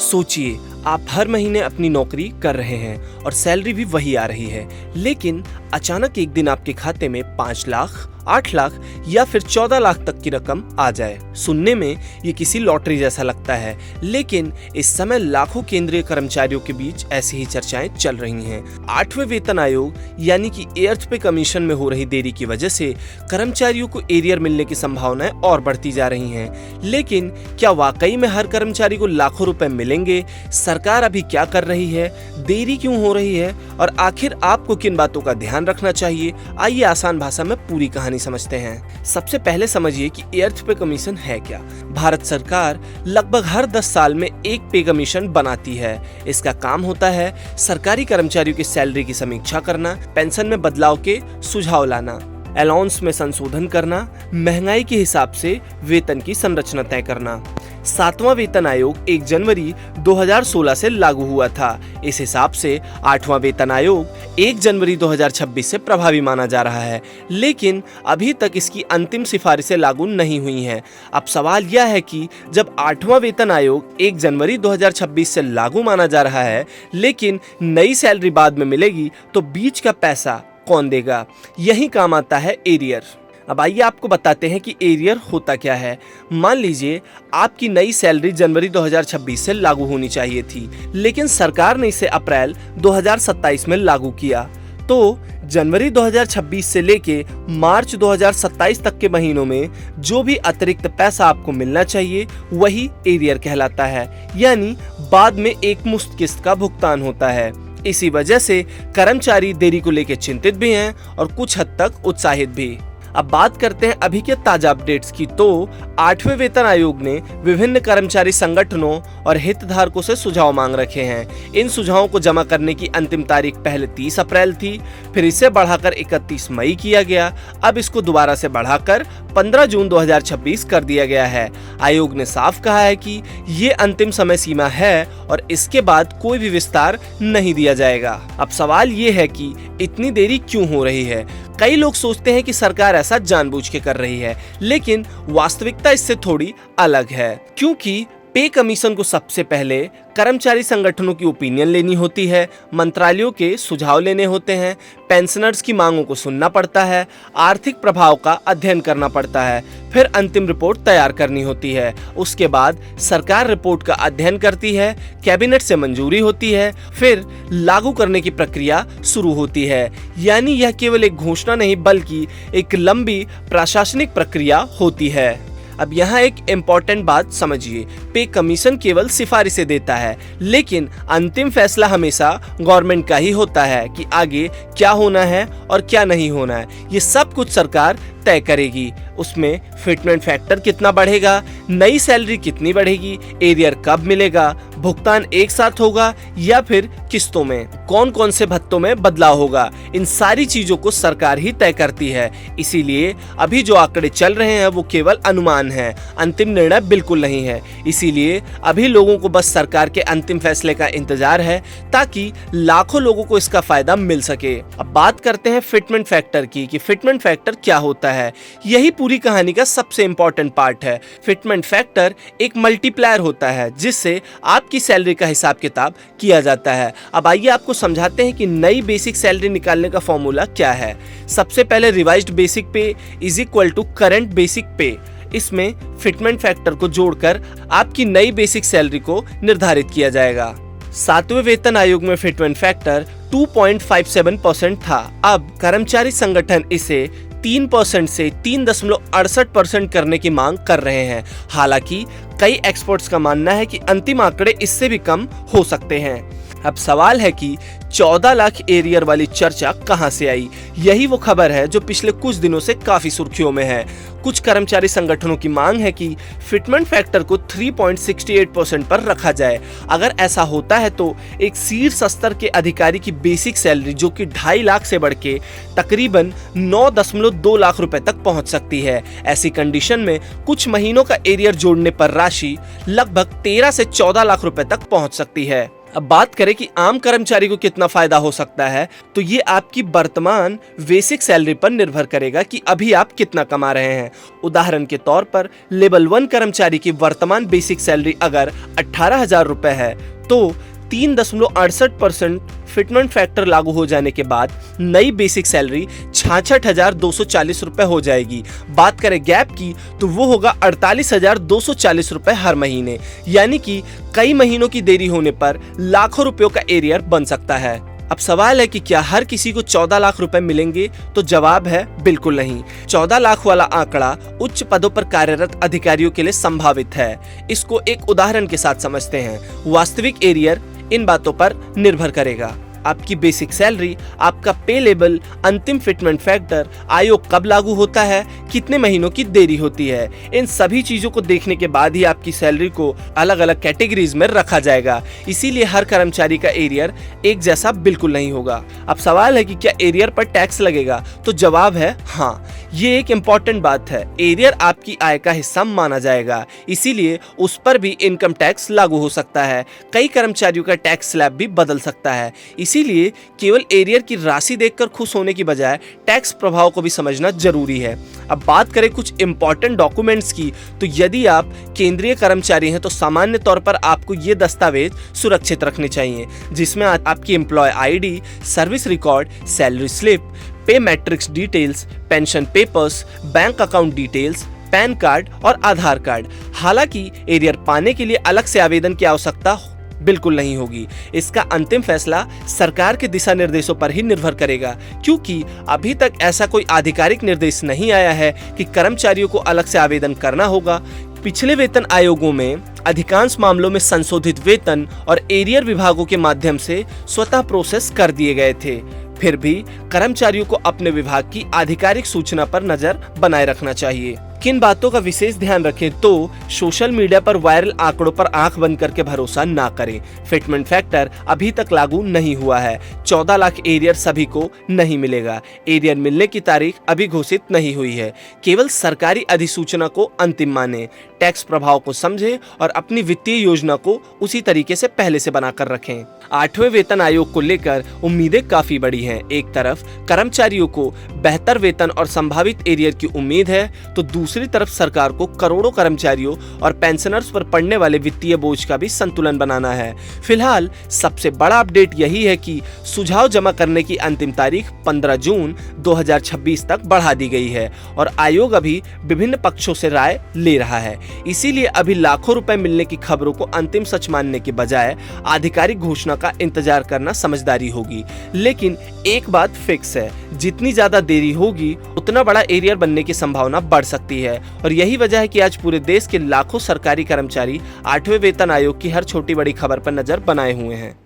सोचिए, आप हर महीने अपनी नौकरी कर रहे हैं और सैलरी भी वही आ रही है, लेकिन अचानक एक दिन आपके खाते में 5 लाख, 8 लाख या फिर 14 लाख तक की रकम आ जाए। सुनने में ये किसी लॉटरी जैसा लगता है, लेकिन इस समय लाखों केंद्रीय कर्मचारियों के बीच ऐसी ही चर्चाएं चल रही हैं। 8वें वेतन आयोग यानी कि 8th पे कमीशन में हो रही देरी की वजह से कर्मचारियों को एरियर मिलने की संभावनाएं और बढ़ती जा रही हैं। लेकिन क्या वाकई में हर कर्मचारी को लाखों रुपए मिलेंगे? सरकार अभी क्या कर रही है, देरी क्यों हो रही है और आखिर आपको किन बातों का ध्यान रखना चाहिए? आइए आसान भाषा में पूरी कहानी समझते हैं। सबसे पहले समझिए कि 8th पे कमीशन है क्या। भारत सरकार लगभग हर 10 साल में एक पे कमीशन बनाती है। इसका काम होता है सरकारी कर्मचारियों की सैलरी की समीक्षा करना, पेंशन में बदलाव के सुझाव लाना, अलाउंस में संशोधन करना, महंगाई के हिसाब से वेतन की संरचना तय करना। 7वां वेतन आयोग 1 जनवरी 2016 से लागू हुआ था। इस हिसाब से 8वां वेतन आयोग 1 जनवरी 2026 से प्रभावी माना जा रहा है, लेकिन अभी तक इसकी अंतिम सिफारिशें लागू नहीं हुई हैं। अब सवाल यह है कि जब 8वां वेतन आयोग 1 जनवरी 2026 से लागू माना जा रहा है, लेकिन नई सैलरी बाद में मिलेगी, तो बीच का पैसा कौन देगा? यही काम आता है एरियर। अब आइए आपको बताते हैं कि एरियर होता क्या है। मान लीजिए आपकी नई सैलरी जनवरी 2026 से लागू होनी चाहिए थी, लेकिन सरकार ने इसे अप्रैल 2027 में लागू किया। तो जनवरी 2026 से लेके मार्च 2027 तक के महीनों में जो भी अतिरिक्त पैसा आपको मिलना चाहिए वही एरियर कहलाता है, यानी बाद में एक मुश्त किस्त का भुगतान होता है। इसी वजह से कर्मचारी देरी को लेकर चिंतित भी हैं और कुछ हद तक उत्साहित भी। अब बात करते हैं अभी के ताजा अपडेट्स की। तो 8वें वेतन आयोग ने विभिन्न कर्मचारी संगठनों और हितधारकों से सुझाव मांग रखे हैं। इन सुझावों को जमा करने की अंतिम तारीख पहले 30 अप्रैल थी, फिर इसे बढ़ाकर 31 मई किया गया। अब इसको दोबारा से बढ़ाकर 15 जून 2026 कर दिया गया है। आयोग ने साफ कहा है कि ये अंतिम समय सीमा है और इसके बाद कोई भी विस्तार नहीं दिया जाएगा। अब सवाल ये है कि इतनी देरी क्यों हो रही है? कई लोग सोचते हैं कि सरकार ऐसा जानबूझ के कर रही है, लेकिन वास्तविकता इससे थोड़ी अलग है, क्योंकि पे कमीशन को सबसे पहले कर्मचारी संगठनों की ओपिनियन लेनी होती है, मंत्रालयों के सुझाव लेने होते हैं, पेंशनर्स की मांगों को सुनना पड़ता है, आर्थिक प्रभाव का अध्ययन करना पड़ता है, फिर अंतिम रिपोर्ट तैयार करनी होती है। उसके बाद सरकार रिपोर्ट का अध्ययन करती है, कैबिनेट से मंजूरी होती है, फिर लागू करने की प्रक्रिया शुरू होती है। यानी यह केवल एक घोषणा नहीं बल्कि एक लंबी प्रशासनिक प्रक्रिया होती है। अब यहाँ एक इम्पॉर्टेंट बात समझिए, पे कमीशन केवल सिफारिशें देता है, लेकिन अंतिम फैसला हमेशा गवर्नमेंट का ही होता है कि आगे क्या होना है और क्या नहीं होना है। ये सब कुछ सरकार तय करेगी। उसमें फिटमेंट फैक्टर कितना बढ़ेगा, नई सैलरी कितनी बढ़ेगी, एरियर कब मिलेगा, भुगतान एक साथ होगा या फिर किस्तों में, कौन कौन से भत्तों में बदलाव होगा, इन सारी चीजों को सरकार ही तय करती है। इसीलिए अभी जो आंकड़े चल रहे हैं वो केवल अनुमान है, अंतिम निर्णय बिल्कुल नहीं है। इसीलिए अभी लोगों को बस सरकार के अंतिम फैसले का इंतजार है ताकि लाखों लोगों को इसका फायदा मिल सके। अब बात करते हैं फिटमेंट फैक्टर की कि फिटमेंट फैक्टर क्या होता है। यही पूरी कहानी का सबसे इंपॉर्टेंट पार्ट है। फिटमेंट फैक्टर एक मल्टीप्लायर होता है जिससे आपकी सैलरी का हिसाब किताब किया जाता है। अब आइए आपको समझाते हैं कि नई बेसिक सैलरी निकालने का फॉर्मूला क्या है। सबसे पहले revised basic pay is equal to current basic pay. इसमें फिटमेंट फैक्टर को जोड़कर आपकी नई बेसिक सैलरी को निर्धारित किया जाएगा। 7वें वेतन आयोग में फिटमेंट फैक्टर 2.57% था। अब कर्मचारी संगठन इसे 3% से 3.68% करने की मांग कर रहे हैं। हालांकि कई एक्सपर्ट्स का मानना है कि अंतिम आंकड़े इससे भी कम हो सकते हैं। अब सवाल है कि 14 लाख एरियर वाली चर्चा कहां से आई? यही वो खबर है जो पिछले कुछ दिनों से काफी सुर्खियों में है। कुछ कर्मचारी संगठनों की मांग है कि फिटमेंट फैक्टर को 3.68% पर रखा जाए। अगर ऐसा होता है तो एक शीर्ष स्तर के अधिकारी की बेसिक सैलरी जो कि 2.5 लाख से बढ़ के तकरीबन 9.2 लाख रुपए तक पहुंच सकती है। ऐसी कंडीशन में कुछ महीनों का एरियर जोड़ने पर राशि लगभग 13 से 14 लाख रुपए तक पहुंच सकती है। अब बात करें कि आम कर्मचारी को कितना फायदा हो सकता है, तो ये आपकी वर्तमान बेसिक सैलरी पर निर्भर करेगा कि अभी आप कितना कमा रहे हैं। उदाहरण के तौर पर लेवल 1 कर्मचारी की वर्तमान बेसिक सैलरी अगर 18,000 रुपए है तो 3.68% फिटमेंट फैक्टर लागू हो जाने के बाद नई बेसिक सैलरी 66,240 रुपए हो जाएगी। बात करें गैप की तो वो होगा 48,240 रुपए हर महीने, यानी कि कई महीनों की देरी होने पर लाखों रुपयों का एरियर बन सकता है। अब सवाल है कि क्या हर किसी को 14 लाख रुपए मिलेंगे, तो जवाब है बिल्कुल नहीं। 14 लाख वाला आंकड़ा उच्च पदों पर कार्यरत अधिकारियों के लिए संभावित है। इसको एक उदाहरण के साथ समझते हैं। वास्तविक एरियर इन बातों पर निर्भर करेगा। आपकी बेसिक सैलरी, आपका पे लेवल, अंतिम फिटमेंट फैक्टर, आयोग कब लागू होता है, कितने महीनों की देरी होती है, इन सभी चीजों को देखने के बाद ही आपकी सैलरी को अलग अलग कैटेगरीज में रखा जाएगा। इसीलिए हर कर्मचारी का एरियर एक जैसा बिल्कुल नहीं होगा। अब सवाल है कि क्या एरियर पर टैक्स लगेगा, तो जवाब है हाँ। ये एक इम्पॉर्टेंट बात है। एरियर आपकी आय का हिस्सा माना जाएगा, इसीलिए उस पर भी इनकम टैक्स लागू हो सकता है। कई कर्मचारियों का टैक्स स्लैब भी बदल सकता है। इसीलिए केवल एरियर की राशि देखकर खुश होने की बजाय टैक्स प्रभाव को भी समझना जरूरी है। अब बात करें कुछ इंपॉर्टेंट डॉक्यूमेंट्स की, तो यदि आप केंद्रीय कर्मचारी हैं तो सामान्य तौर पर आपको ये दस्तावेज सुरक्षित रखने चाहिए, जिसमें आपकी employ ID, service record, salary slip, pay matrix details, pension papers, bank account details, PAN card और आधार कार्ड। हालांकि एरियर पाने के लिए अलग से आवेदन की आवश्यकता बिल्कुल नहीं होगी। इसका अंतिम फैसला सरकार के दिशा निर्देशों पर ही निर्भर करेगा, क्योंकि अभी तक ऐसा कोई आधिकारिक निर्देश नहीं आया है कि कर्मचारियों को अलग से आवेदन करना होगा। पिछले वेतन आयोगों में अधिकांश मामलों में संशोधित वेतन और एरियर विभागों के माध्यम से स्वतः प्रोसेस कर दिए गए थे। फिर भी कर्मचारियों को अपने विभाग की आधिकारिक सूचना पर नजर बनाए रखना चाहिए। किन बातों का विशेष ध्यान रखें, तो सोशल मीडिया पर वायरल आंकड़ों पर आंख बंद करके भरोसा ना करें। फिटमेंट फैक्टर अभी तक लागू नहीं हुआ है। 14 लाख एरियर सभी को नहीं मिलेगा। एरियर मिलने की तारीख अभी घोषित नहीं हुई है। केवल सरकारी अधिसूचना को अंतिम माने, टैक्स प्रभाव को समझें और अपनी वित्तीय योजना को उसी तरीके से पहले से बनाकर रखें। 8वें वेतन आयोग को लेकर उम्मीदें काफी बड़ी हैं। एक तरफ कर्मचारियों को बेहतर वेतन और संभावित एरियर की उम्मीद है, तो दूसरी तरफ सरकार को करोड़ों कर्मचारियों और पेंशनर्स पर पड़ने वाले वित्तीय बोझ का भी संतुलन बनाना है। फिलहाल सबसे बड़ा अपडेट यही है कि सुझाव जमा करने की अंतिम तारीख 15 जून 2026 तक बढ़ा दी गई है और आयोग अभी विभिन्न पक्षों से राय ले रहा है। इसीलिए अभी लाखों रुपए मिलने की खबरों को अंतिम सच मानने के बजाय आधिकारिक घोषणा का इंतजार करना समझदारी होगी। लेकिन एक बात फिक्स है, जितनी ज्यादा देरी होगी उतना बड़ा एरियर बनने की संभावना बढ़ सकती है। और यही वजह है कि आज पूरे देश के लाखों सरकारी कर्मचारी 8वें वेतन आयोग की हर छोटी बड़ी खबर पर नजर बनाए हुए हैं।